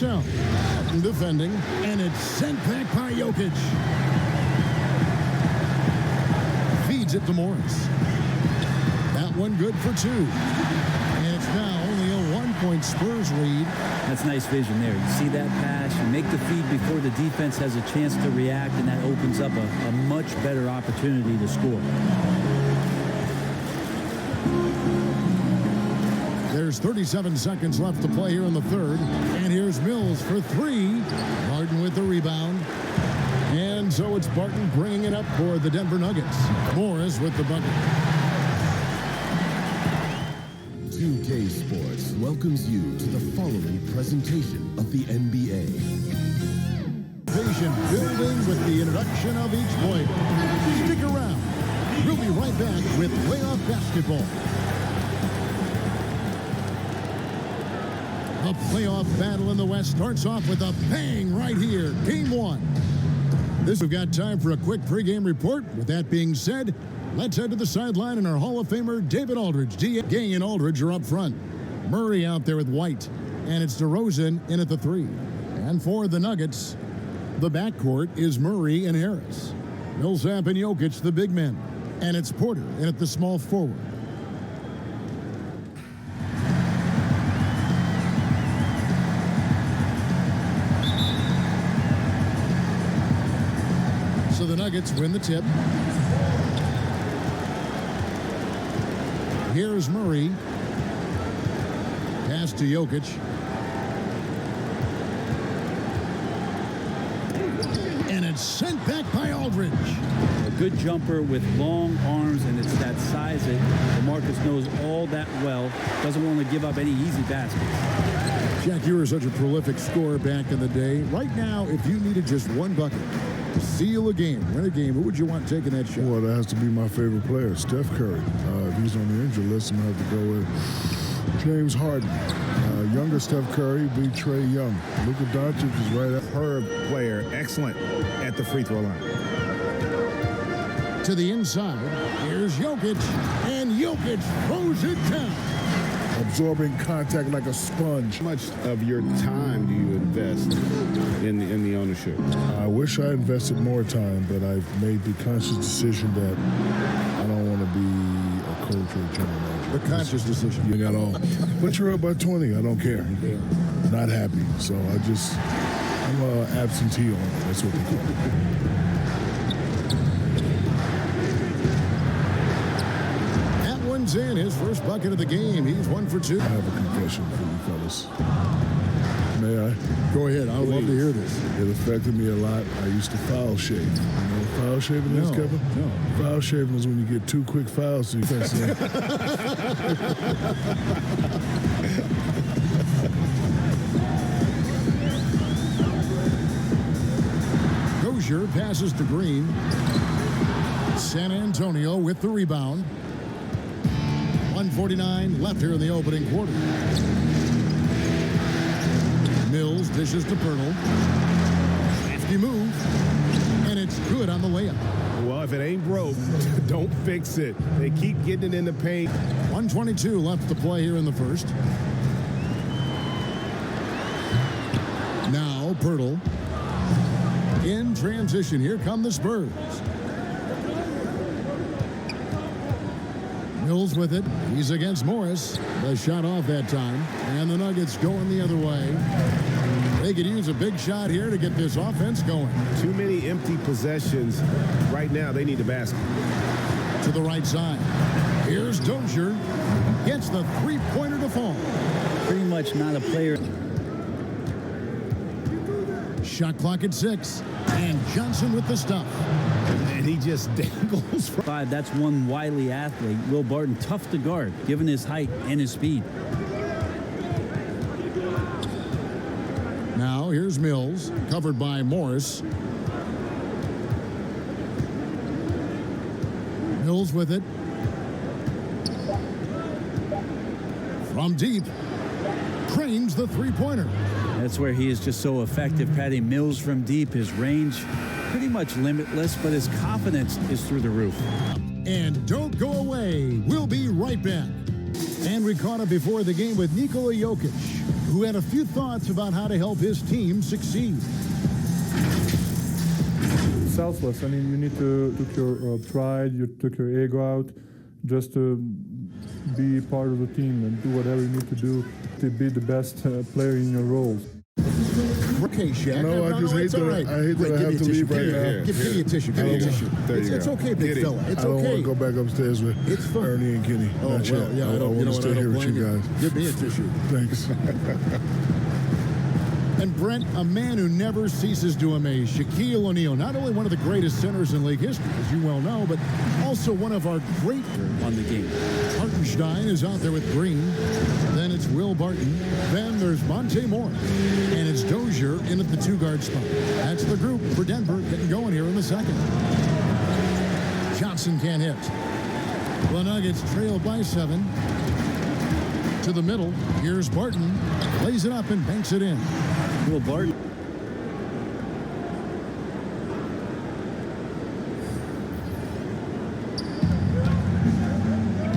himself. Defending, and it's sent back by Jokic. Feeds it to Morris. That one good for 2. And it's now only a 1-point Spurs lead. That's nice vision there. You see that pass, you make the feed before the defense has a chance to react, and that opens up a much better opportunity to score. There's 37 seconds left to play here in the third. And here's Mills for 3. Barton with the rebound. And so it's Barton bringing it up for the Denver Nuggets. Morris with the bucket. 2K Sports welcomes you to the following presentation of the NBA. Patient building with the introduction of each player. Stick around. We'll be right back with playoff basketball. The playoff battle in the West starts off with a bang right here. Game 1. We've got time for a quick pregame report. With that being said, let's head to the sideline and our Hall of Famer, David Aldridge. Gang and Aldridge are up front. Murray out there with White. And it's DeRozan in at the 3. And for the Nuggets, the backcourt is Murray and Harris. Millsap and Jokic, the big men. And it's Porter in at the small forward. So the Nuggets win the tip. Here's Murray. Pass to Jokic. And it's sent back by Aldridge. A good jumper with long arms, and it's that size that DeMarcus knows all that well. Doesn't want to give up any easy baskets. Jack, you were such a prolific scorer back in the day. Right now, if you needed just one bucket, seal a game, win a game, who would you want taking that shot? Well, that has to be my favorite player, Steph Curry. If he's on the injury list, I'm going to have to go with James Harden. Younger Steph Curry beat Trae Young. Luka Doncic is right up. Her player, excellent at the free throw line. To the inside, here's Jokic, and Jokic throws it down. Absorbing contact like a sponge. How much of your time do you invest in the ownership? I wish I invested more time, but I've made the conscious decision that I don't want to be a coach or a general manager. The conscious decision. You got all. But you're up by 20. I don't care. Not happy. So I'm an absentee owner. That's what they call it. In his first bucket of the game. He's 1 for 2. I have a confession for you fellas. May I? Go ahead. I would love to hear this. It affected me a lot. I used to foul shave. You know what foul shaving is, Kevin? No. Foul shaving is when you get 2 quick fouls so you can't see. Dozier passes to Green. San Antonio with the rebound. 1:49 left here in the opening quarter. Mills dishes to Pirtle. Hefty move. And it's good on the layup. Well, if it ain't broke, don't fix it. They keep getting it in the paint. 1:22 left to play here in the first. Now Pirtle. In transition, here come the Spurs. Mills with it. He's against Morris. The shot off that time. And the Nuggets going the other way. They could use a big shot here to get this offense going. Too many empty possessions. Right now, they need a basket. To the right side. Here's Dozier. Gets the three-pointer to fall. Pretty much not a player. Shot clock at 6. And Johnson with the stuff. And he just dangles. That's one wily athlete. Will Barton, tough to guard, given his height and his speed. Now here's Mills, covered by Morris. Mills with it. From deep. Cranes the three-pointer. That's where he is just so effective. Patty Mills from deep, his range pretty much limitless, but his confidence is through the roof. And don't go away. We'll be right back. And we caught up before the game with Nikola Jokic, who had a few thoughts about how to help his team succeed. Selfless. I mean, you need to took your pride, you took your ego out, just to be part of the team and do whatever you need to do to be the best player in your roles. Okay, Shaq. No, I just hate that. Right. I hate that I have to leave right now. Give me a tissue. Give me a tissue. It's okay, big fella. It's I don't okay. want to go back upstairs with It's fun. Ernie and Kenny. Oh, Not well, yet. yeah, I want to stay here with you guys. Give me a tissue. Thanks. And Brent, a man who never ceases to amaze, Shaquille O'Neal, not only one of the greatest centers in league history, as you well know, but also one of our great on the game. Hartenstein is out there with Green. Then it's Will Barton. Then there's Monte Morris. And it's Dozier in at the two-guard spot. That's the group for Denver getting going here in the second. Johnson can't hit. The Nuggets trail by 7. To the middle. Here's Barton. Lays it up and banks it in. Will Barton.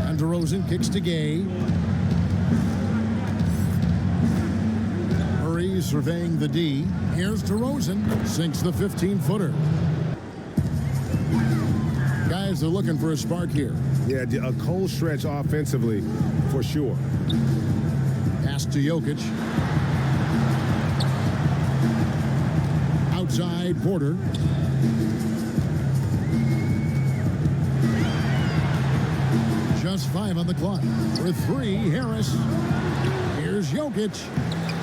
And DeRozan kicks to Gay. Murray surveying the D. Here's DeRozan. Sinks the 15-footer. Guys are looking for a spark here. Yeah, a cold stretch offensively, for sure. Pass to Jokic. Outside Porter. Just 5 on the clock. For 3, Harris. Here's Jokic.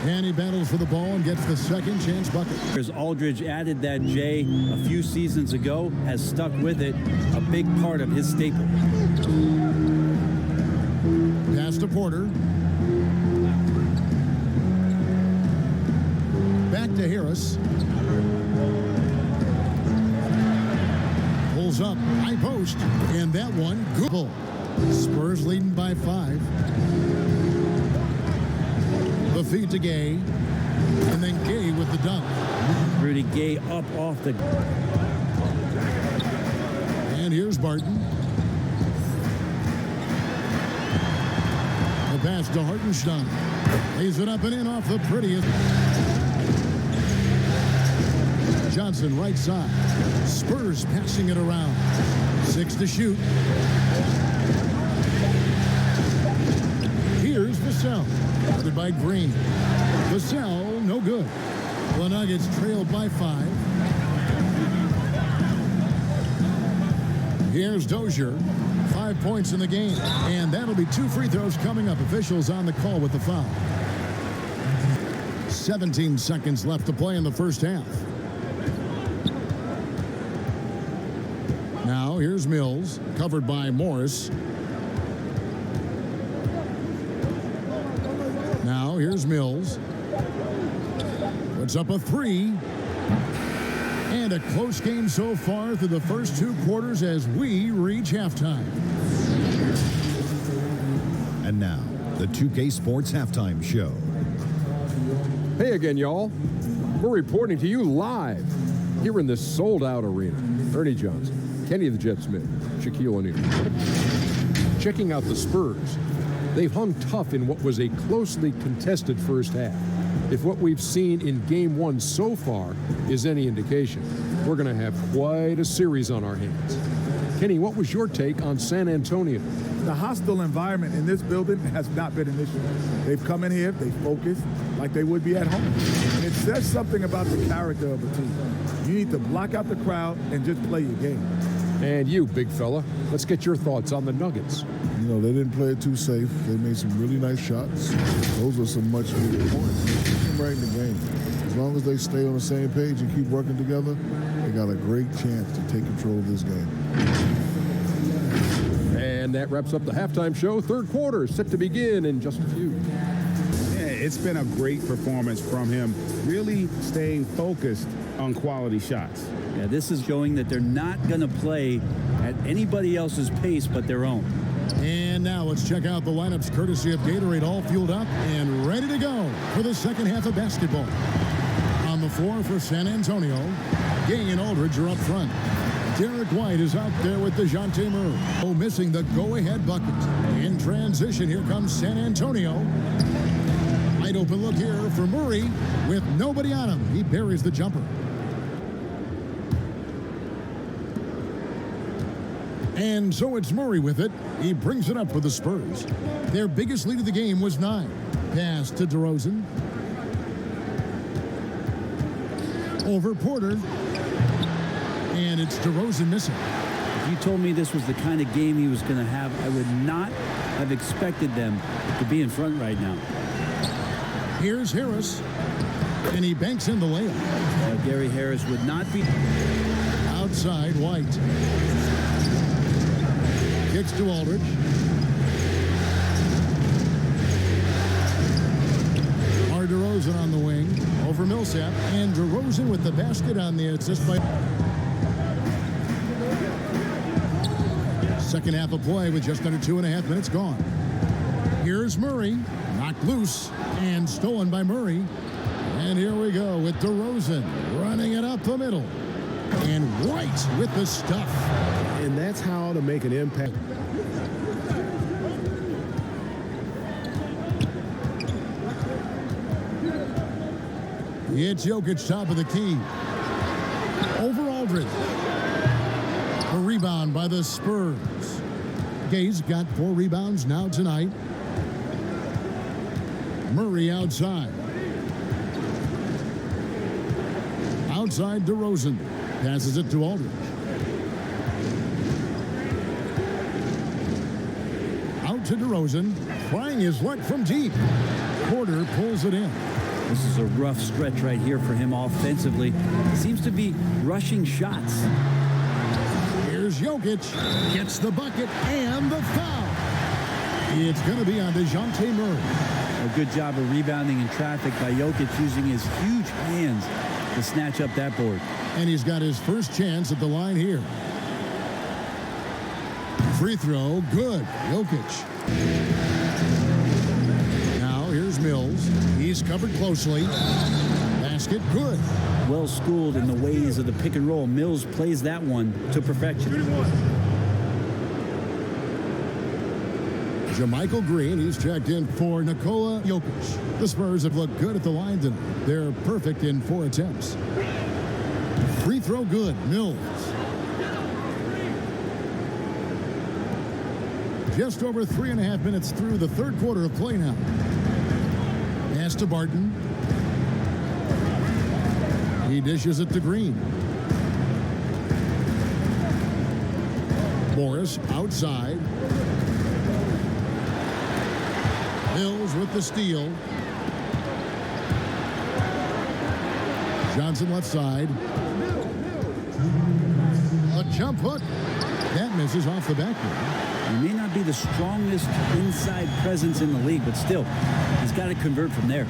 And he battles for the ball and gets the second chance bucket. As Aldridge added that J a few seasons ago, has stuck with it, a big part of his staple. Pass to Porter. Back to Harris. Pulls up, high post, and that one, good. Spurs leading by 5. The feed to Gay, and then Gay with the dunk. Rudy Gay up off the... And here's Barton. The pass to Hartenstein. Lays it up and in off the prettiest. Johnson right side. Spurs passing it around. 6 to shoot. Here's Vassell. Guarded by Green. Vassell, no good. The Nuggets trailed by 5. Here's Dozier. 5 points in the game. And that'll be 2 free throws coming up. Officials on the call with the foul. 17 seconds left to play in the first half. Now here's Mills, covered by Morris. Now here's Mills. Puts up a 3. And a close game so far through the first 2 quarters as we reach halftime. And now, the 2K Sports Halftime Show. Hey again, y'all. We're reporting to you live here in this sold-out arena. Ernie Johnson, Kenny the Jet Smith, Shaquille O'Neal. Checking out the Spurs. They've hung tough in what was a closely contested first half. If what we've seen in Game 1 so far is any indication, we're going to have quite a series on our hands. Kenny, what was your take on San Antonio? The hostile environment in this building has not been an issue. They've come in here, they focus like they would be at home. And it says something about the character of a team. You need to block out the crowd and just play your game. And you, big fella, let's get your thoughts on the Nuggets. You know, they didn't play it too safe. They made some really nice shots. Those are some much needed points. Keep them right in the game. As long as they stay on the same page and keep working together, they got a great chance to take control of this game. And that wraps up the halftime show. Third quarter set to begin in just a few. Yeah, it's been a great performance from him, really staying focused on quality shots. Yeah, this is showing that they're not going to play at anybody else's pace but their own. And now let's check out the lineups courtesy of Gatorade, all fueled up and ready to go for the second half of basketball. On the floor for San Antonio, Gay and Aldridge are up front. To Derek White is out there with DeJounte Murray. Oh, missing the go-ahead bucket. In transition, here comes San Antonio. Wide open look here for Murray with nobody on him. He buries the jumper. And so it's Murray with it. He brings it up for the Spurs. Their biggest lead of the game was 9. Pass to DeRozan. Over Porter. And it's DeRozan missing. If you told me this was the kind of game he was going to have, I would not have expected them to be in front right now. Here's Harris. And he banks in the layup. Gary Harris would not be. Outside, White. Kicks to Aldridge. DeRozan on the wing. Over Millsap. And DeRozan with the basket on the assist by... Second half of play with just under 2.5 minutes gone. Here's Murray. Knocked loose and stolen by Murray. And here we go with DeRozan running it up the middle. And White with the stuff. And that's how to make an impact. It's Jokic top of the key. Over Aldridge. A rebound by the Spurs. Gay's got 4 rebounds now tonight. Murray outside. Outside DeRozan. Passes it to Aldridge. Out to DeRozan. Trying his luck from deep. Porter pulls it in. This is a rough stretch right here for him offensively. Seems to be rushing shots. Here's Jokic. Gets the bucket and the foul. It's going to be on DeJounte Murray. A good job of rebounding in traffic by Jokic, using his huge hands to snatch up that board. And he's got his first chance at the line here. Free throw, good. Jokic. Now here's Mills. He's covered closely. Basket, good. Well schooled in the ways of the pick and roll. Mills plays that one to perfection. JaMychal Green, he's checked in for Nikola Jokic. The Spurs have looked good at the line tonight. They're perfect in 4 attempts. Free throw good. Mills. Just over 3.5 minutes through the third quarter of play now. Pass to Barton. He dishes it to Green. Morris outside. Mills with the steal. Johnson left side. A jump hook. That misses off the backboard. He may not be the strongest inside presence in the league, but still, he's got to convert from there.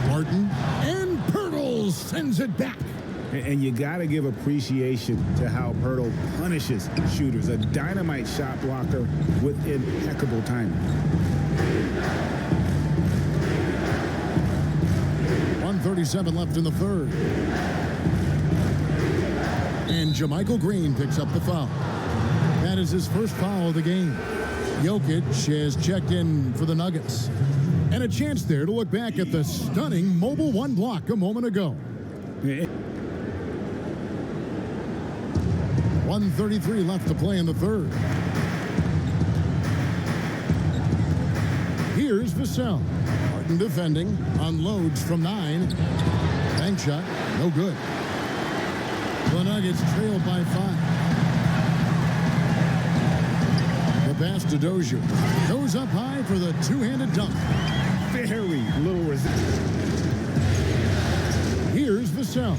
Barton and Pirtle sends it back. And you got to give appreciation to how Pirtle punishes shooters. A dynamite shot blocker with impeccable timing. 1:37 left in the third. And JaMychal Green picks up the foul. That is his first foul of the game. Jokic has checked in for the Nuggets. And a chance there to look back at the stunning Mobile One block a moment ago. 1:33 left to play in the third. Here's Vassell. Martin defending. Unloads from 9. Bank shot. No good. The Nuggets trailed by 5. The pass to Dozier. Goes up high for the two-handed dunk. Very little resistance. Here's Vassell.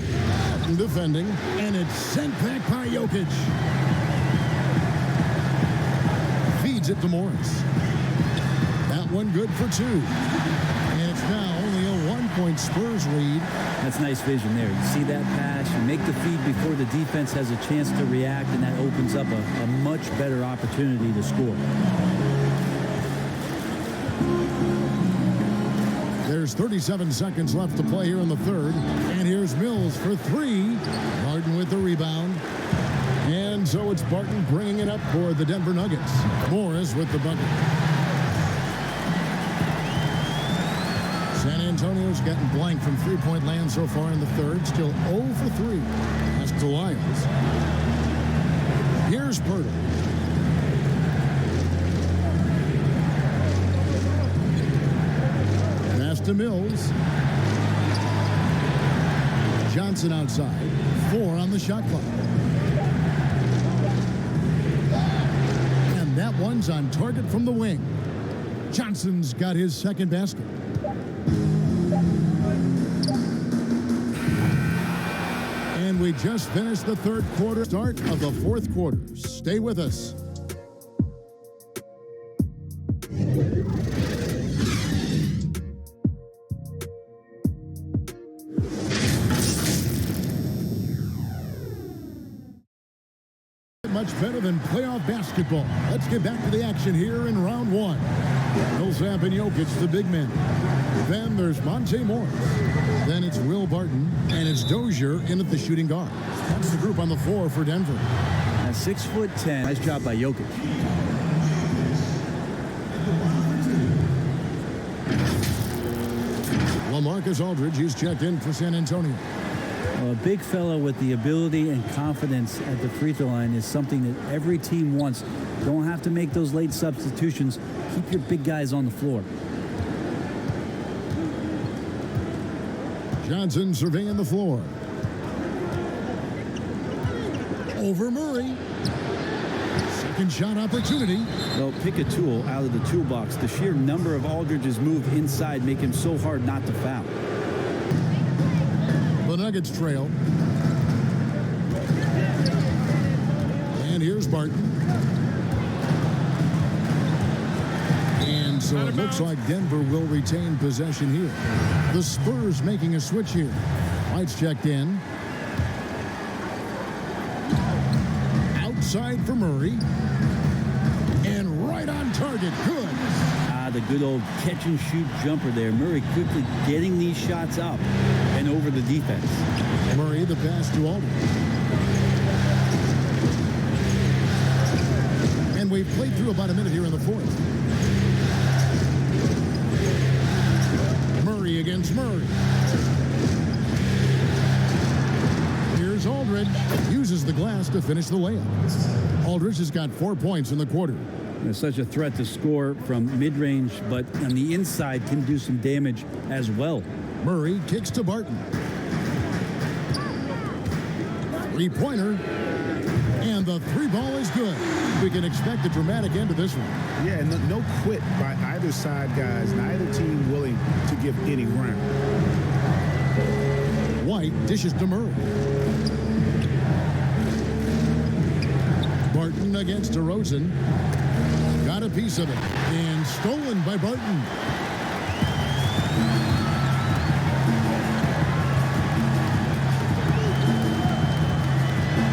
Martin defending. And it's sent back by Jokic. Feeds it to Morris. That one good for 2. And it's now only a 1-point Spurs lead. That's nice vision there. You see that pass, you make the feed before the defense has a chance to react, and that opens up a much better opportunity to score. There's 37 seconds left to play here in the third. And here's Mills for 3. Harden with the rebound. And So it's Barton bringing it up for the Denver Nuggets. Morris with the bucket. San Antonio's gotten blank from three-point land so far in the third. Still 0 for 3. That's to Lyles. Here's Pirtle. Pass to Mills. Johnson outside. 4 on the shot clock. And that one's on target from the wing. Johnson's got his second basket. And we just finished the third quarter. Start of the fourth quarter. Stay with us. Much better than playoff basketball. Let's get back to the action here in round one. Millsap and Jokic, the big men. Then there's Monte Morris. Then it's Will Barton. And it's Dozier in at the shooting guard. That's the group on the floor for Denver. At 6'10". Nice job by Jokic. LaMarcus Aldridge, he's checked in for San Antonio. Well, a big fella with the ability and confidence at the free throw line is something that every team wants. Don't have to make those late substitutions. Keep your big guys on the floor. Johnson surveying the floor. Over Murray. Second shot opportunity. Well, pick a tool out of the toolbox. The sheer number of Aldridge's move inside make him so hard not to foul. The Nuggets trail. And here's Barton. And so it looks like Denver will retain possession here. The Spurs making a switch here. White's checked in. Outside for Murray. And right on target. Good. The good old catch and shoot jumper there. Murray quickly getting these shots up and over the defense. Murray, the pass to Aldridge. And we've played through about a minute here in the fourth. Murray against Murray. Here's Aldridge. Uses the glass to finish the layup. Aldridge has got 4 points in the quarter. There's such a threat to score from mid-range, but on the inside can do some damage as well. Murray kicks to Barton. Three-pointer. And the three ball is good. We can expect a dramatic end to this one. Yeah, no quit by either side, guys. Neither team willing to give any ground. White dishes to Murray. Barton against DeRozan. Got a piece of it. And stolen by Barton.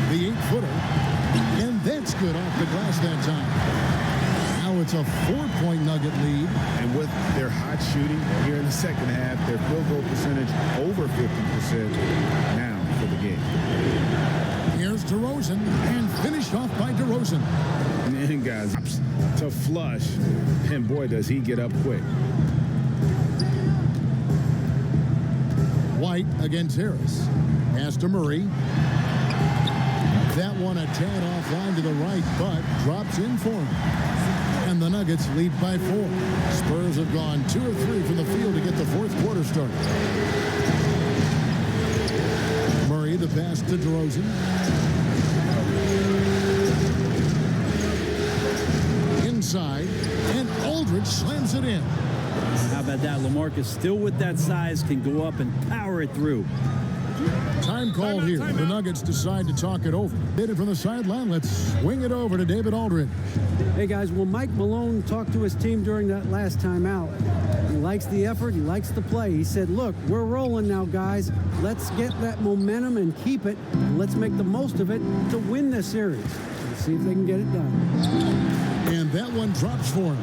The 8-footer. And that's good off the glass that time. Now it's a 4-point Nugget lead. And with their hot shooting here in the second half, their field goal percentage over 50% now for the game. Here's DeRozan, and finished off by DeRozan. And guys, to flush, and boy, does he get up quick. White against Harris. Pass to Murray. That one a tad offline to the right, but drops in for him. And the Nuggets lead by 4. Spurs have gone 2 of 3 from the field to get the fourth quarter started. Murray, the pass to DeRozan. Inside, and Aldridge slams it in. How about that? LaMarcus still with that size can go up and power it through. Time call here. The Nuggets decide to talk it over. Hit it from the sideline. Let's swing it over to David Aldridge. Hey, guys, well, Mike Malone talked to his team during that last time out. He likes the effort. He likes the play. He said, look, we're rolling now, guys. Let's get that momentum and keep it. Let's make the most of it to win this series. Let's see if they can get it done. And that one drops for him.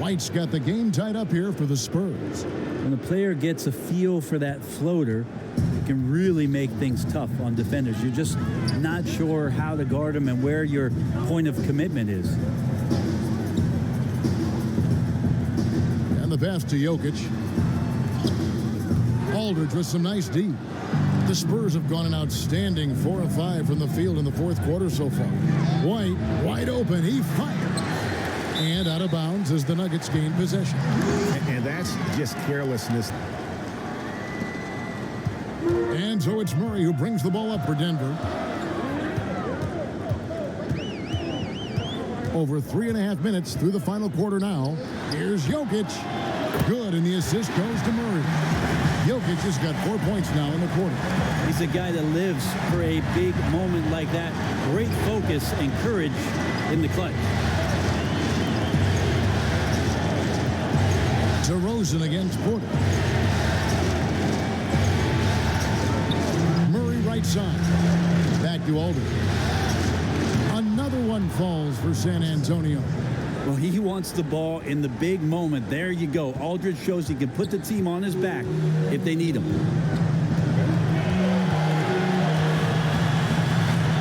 White's got the game tied up here for the Spurs. When the player gets a feel for that floater, it can really make things tough on defenders. You're just not sure how to guard them and where your point of commitment is. And the pass to Jokic. Aldridge with some nice D. The Spurs have gone an outstanding 4 of 5 from the field in the fourth quarter so far. White, wide open, he fired. And out of bounds as the Nuggets gain possession. And that's just carelessness. And so it's Murray who brings the ball up for Denver. Over 3.5 minutes through the final quarter now. Here's Jokic. Good, and the assist goes to Murray. Jokic has got 4 points now in the quarter. He's a guy that lives for a big moment like that. Great focus and courage in the clutch. DeRozan against Porter. Murray right side. Back to Aldridge. Another one falls for San Antonio. Well, he wants the ball in the big moment. There you go. Aldridge shows he can put the team on his back if they need him.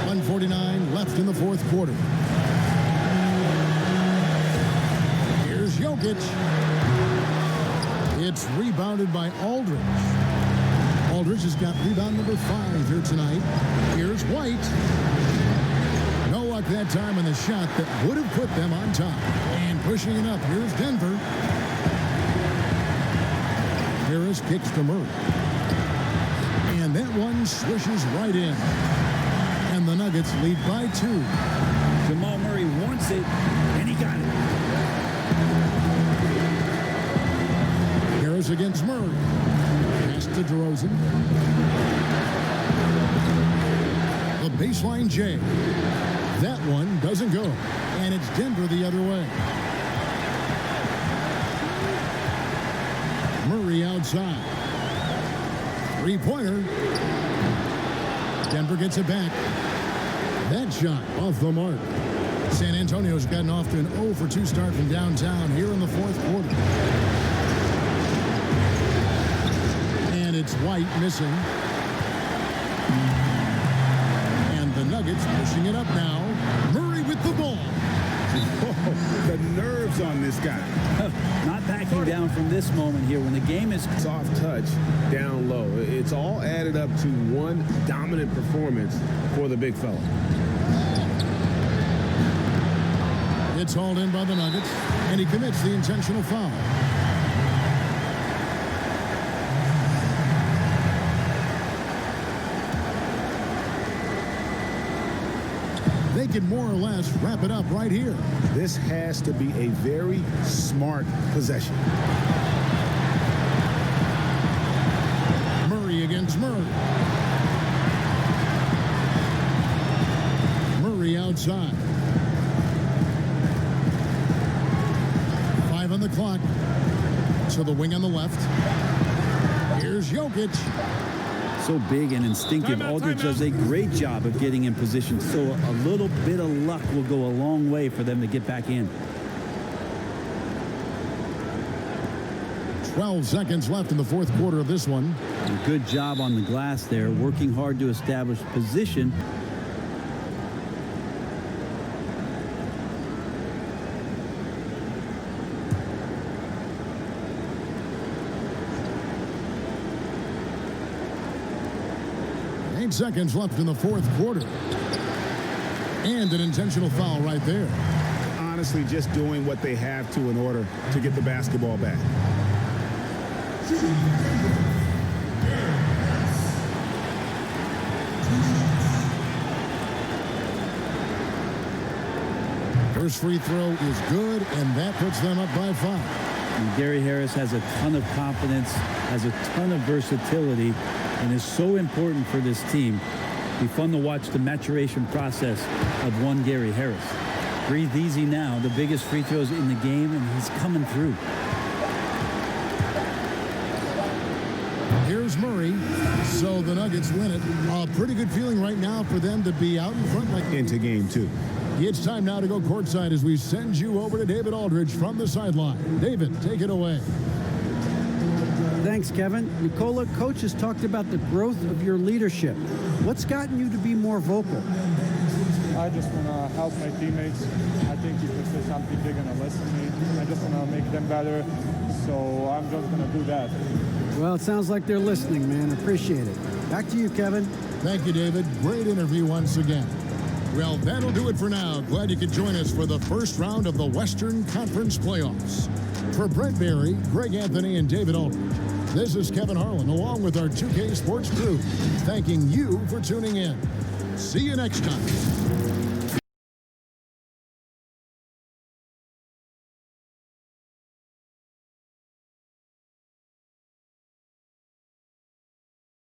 1:49 left in the fourth quarter. Here's Jokic. It's rebounded by Aldridge. Aldridge has got rebound number 5 here tonight. Here's White. No luck that time on the shot that would have put them on top. And pushing it up, here's Denver. Harris kicks to Murray. And that one swishes right in. And the Nuggets lead by 2. Jamal Murray wants it, and he got it. Harris against Murray. Pass to DeRozan. The baseline J. That one doesn't go. And it's Denver the other way. Murray outside. Three-pointer. Denver gets it back. That shot off the mark. San Antonio's gotten off to an 0 for 2 start from downtown here in the fourth quarter. And it's White missing. And the Nuggets pushing it up now. Murray with the ball. Oh, the nerves on this guy. Not backing down from this moment here when the game is Soft touch down low. It's all added up to one dominant performance for the big fella. It's hauled in by the Nuggets, and he commits the intentional foul. They can more or less wrap it up right here. This has to be a very smart possession. Murray against Murray. Murray outside. 5 on the clock. So the wing on the left. Here's Jokic. so big and instinctive. Aldridge does a great job of getting in position. So a little bit of luck will go a long way for them to get back in. 12 seconds left in the fourth quarter of this one. A good job on the glass there, working hard to establish position. Seconds left in the fourth quarter. And an intentional foul right there. Honestly, just doing what they have to in order to get the basketball back. First free throw is good, and that puts them up by 5. And Gary Harris has a ton of confidence, has a ton of versatility, and is so important for this team. It'll be fun to watch the maturation process of one Gary Harris. Breathe easy now, the biggest free throws in the game, and he's coming through. Here's Murray. So the Nuggets win it. A pretty good feeling right now for them to be out in front like into game 2. It's time now to go courtside as we send you over to David Aldridge from the sideline. David, take it away. Thank Thanks, Kevin. Nikola, Coach has talked about the growth of your leadership. What's gotten you to be more vocal? I just want to help my teammates. I think if they say something, they're going to listen to me. I just want to make them better, so I'm just going to do that. Well, it sounds like they're listening, man. Appreciate it. Back to you, Kevin. Thank you, David. Great interview once again. Well, that'll do it for now. Glad you could join us for the first round of the Western Conference Playoffs. For Brent Berry, Greg Anthony, and David Aldridge, this is Kevin Harlan, along with our 2K Sports crew, thanking you for tuning in. See you next time.